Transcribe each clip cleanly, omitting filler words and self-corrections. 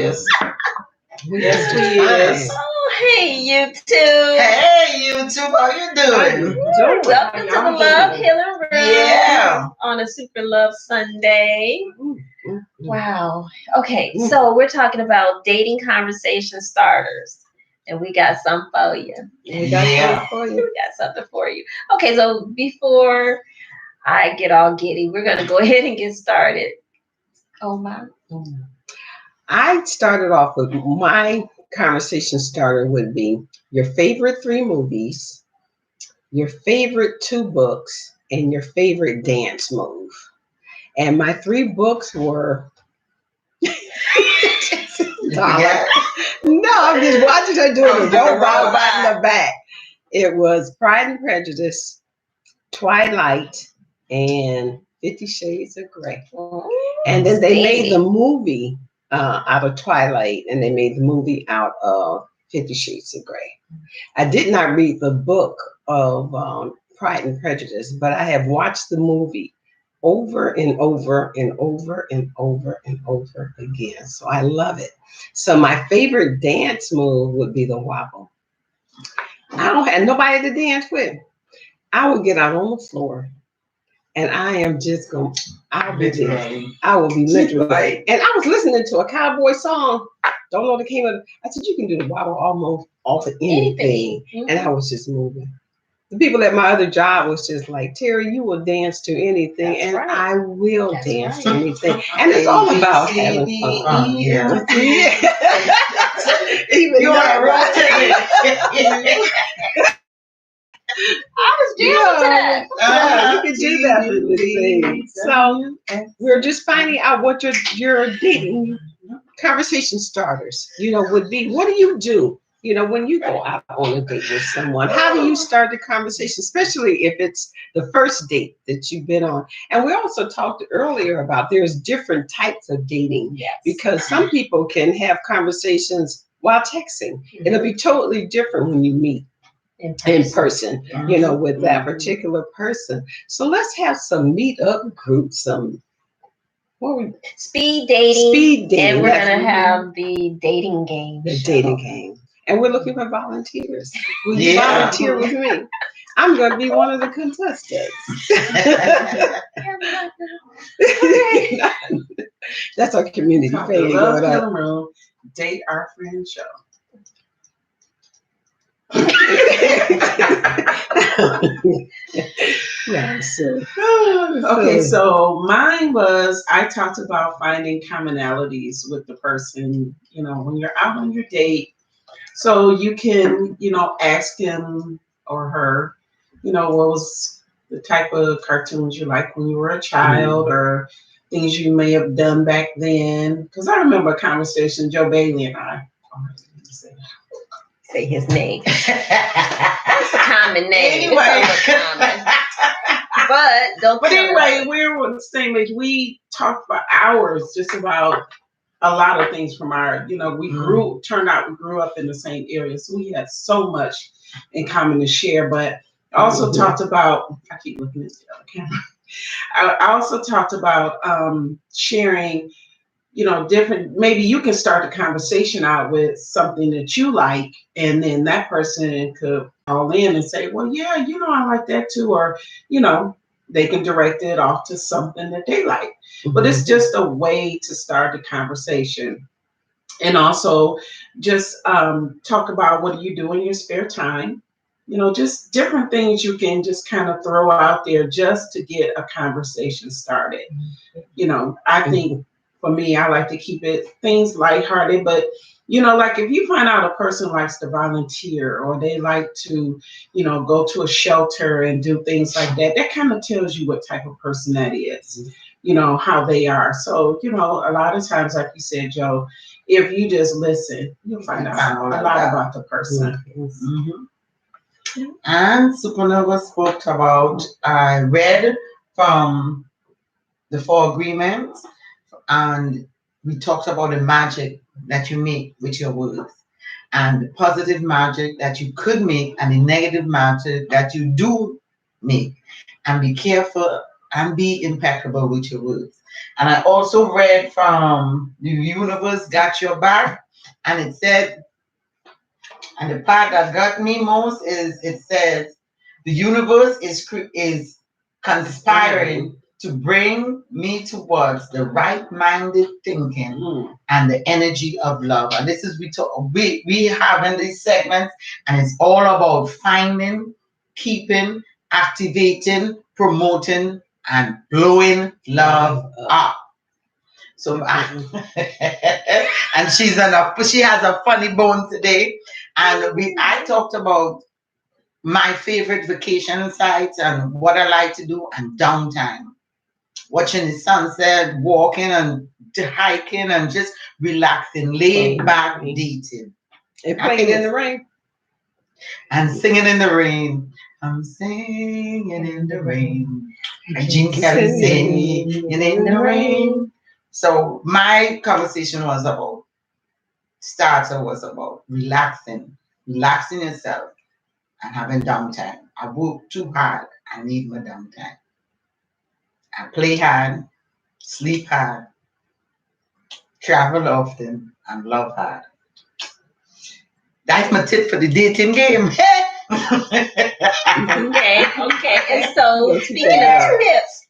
Yes. Yes, we is. Oh, hey, YouTube. Hey, YouTube, how you doing? Welcome to the Love Healing Room. Yeah. On a Super Love Sunday. Wow. Okay, so we're talking about dating conversation starters. And we got some for you. We got something for you. Okay, so before I get all giddy, we're going to go ahead and get started. Oh, my. I started off with my conversation starter would be your favorite 3 movies, your favorite 2 books, and your favorite dance move. And my 3 books were. No, I'm just watching her do it. Don't bow right in the back. It was Pride and Prejudice, Twilight, and 50 Shades of Grey. And then they made the movie out of Twilight, and they made the movie out of 50 Shades of Grey. I did not read the book of Pride and Prejudice, but I have watched the movie over and over and over and over and over again. So I love it. So my favorite dance move would be the wobble. I don't have nobody to dance with. I would get out on the floor. And I am just going, I will be literally. And I was listening to a cowboy song. Don't know what came of. I said, you can do the wobble almost off of anything. And I was just moving. The people at my other job was just like, Terry, you will dance to anything. That's and right. I will dance to anything. And it's all about having fun. Yeah. Even you are right. I was jamming to that. You can do that with things. So we're just finding out what your dating conversation starters, would be. What do you do? When you go out on a date with someone, how do you start the conversation, especially if it's the first date that you've been on? And we also talked earlier about there's different types of dating, because some people can have conversations while texting. It'll be totally different when you meet in person, with that particular person. So let's have some meetup groups, some speed dating. And we're going to have the dating game. The dating game. And we're looking for volunteers. Will you volunteer with me? I'm going to be one of the contestants. That's our community thing. Love Healing Room, Date Our Friend show. Okay, so mine was, I talked about finding commonalities with the person, when you're out on your date. So you can, ask him or her, what was the type of cartoons you liked when you were a child, or things you may have done back then. Because I remember a conversation, Joe Bailey and I. Say his name. That's a common name. Anyway. But anyway, we were the same age. We talked for hours just about a lot of things from our, we grew up in the same area. So we had so much in common to share. But I also talked about, I keep looking at the other camera. I also talked about sharing, different, maybe you can start the conversation out with something that you like, and then that person could call in and say, well, yeah, I like that too. Or, they can direct it off to something that they like. But it's just a way to start the conversation. And also just talk about what do you do in your spare time. Just different things you can just kind of throw out there just to get a conversation started. I think for me, I like to keep things lighthearted, but like if you find out a person likes to volunteer, or they like to, go to a shelter and do things like that, that kind of tells you what type of person that is, how they are. So, a lot of times, like you said, Joe, if you just listen, you'll find out a lot about the person. And Supernova spoke about, I read from the 4 agreements, and we talked about the magic that you make with your words, and the positive magic that you could make, and the negative magic that you do make. And be careful and be impeccable with your words. And I also read from The Universe Got Your Back, and it said, and the part that got me most is it says, the universe is conspiring to bring me towards the right-minded thinking and the energy of love. And this is we have in these segments, and it's all about finding, keeping, activating, promoting, and blowing love up. So, and she has a funny bone today, and I talked about my favorite vacation sites and what I like to do, and downtime, watching the sunset, walking and hiking, and just relaxing, laid back, dating, and playing in the rain and singing in the rain. I'm singing in the rain. And Gene Kelly singing in the rain. So my conversation was about relaxing yourself and having downtime. I work too hard. I need my downtime. I play hard, sleep hard, travel often, and love hard. That's my tip for the dating game. Okay. And so, speaking of tips,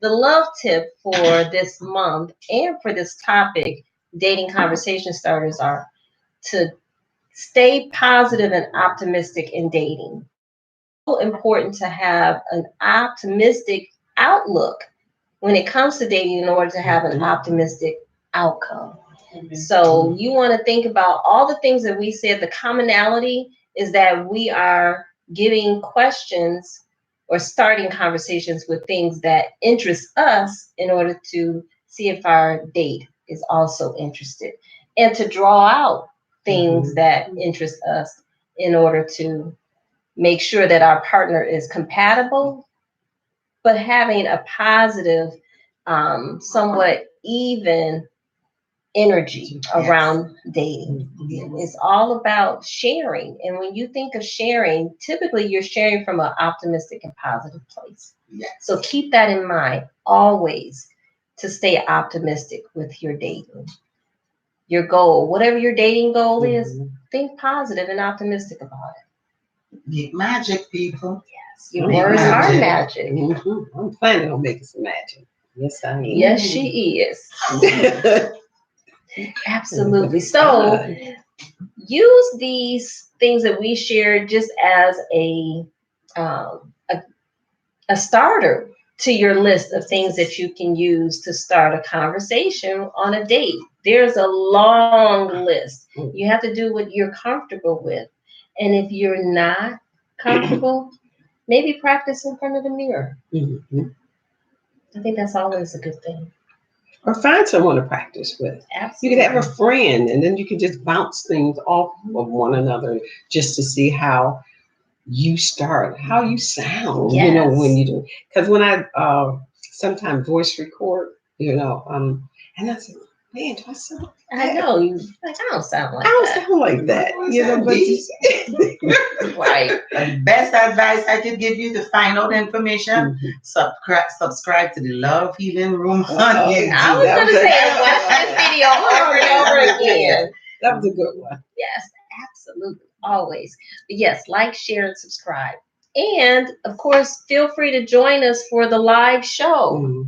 the love tip for this month and for this topic, dating conversation starters, are to stay positive and optimistic in dating. It's so important to have an optimistic outlook when it comes to dating in order to have an optimistic outcome. So you want to think about all the things that we said. The commonality is that we are giving questions or starting conversations with things that interest us in order to see if our date is also interested, and to draw out things that interest us in order to make sure that our partner is compatible, but having a positive, somewhat even energy around dating. It's all about sharing. And when you think of sharing, typically you're sharing from an optimistic and positive place. So keep that in mind always, to stay optimistic with your dating. Your goal, whatever your dating goal is, think positive and optimistic about it. Make magic, people. Yes, your words are magic. I'm planning on making some magic. Yes, I am. Yes, she is. Absolutely. So use these things that we shared just as a starter to your list of things that you can use to start a conversation on a date. There's a long list. You have to do what you're comfortable with. And if you're not comfortable, maybe practice in front of the mirror. I think that's always a good thing. Or find someone to practice with. Absolutely. You could have a friend, and then you can just bounce things off of one another just to see how you start, how you sound, Yes. When you do. Because when I sometimes voice record, and I say, man, do I sound like that? I know, you like, I don't sound like I don't that. sound like that. But Right. The best advice I could give you to find out information, subscribe to the Love Healing Room on YouTube. I was going to say, watch this video over and over again. That was a good one. Yes, absolutely. Always. But yes, like, share, and subscribe. And of course, feel free to join us for the live show.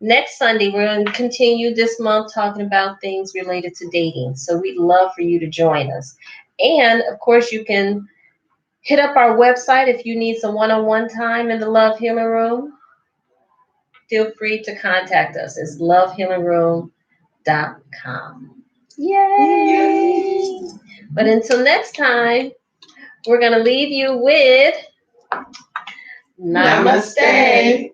Next Sunday, we're going to continue this month talking about things related to dating. So we'd love for you to join us. And of course, you can hit up our website if you need some one-on-one time in the Love Healing Room. Feel free to contact us. It's lovehealingroom.com. Yay! But until next time, we're going to leave you with Namaste.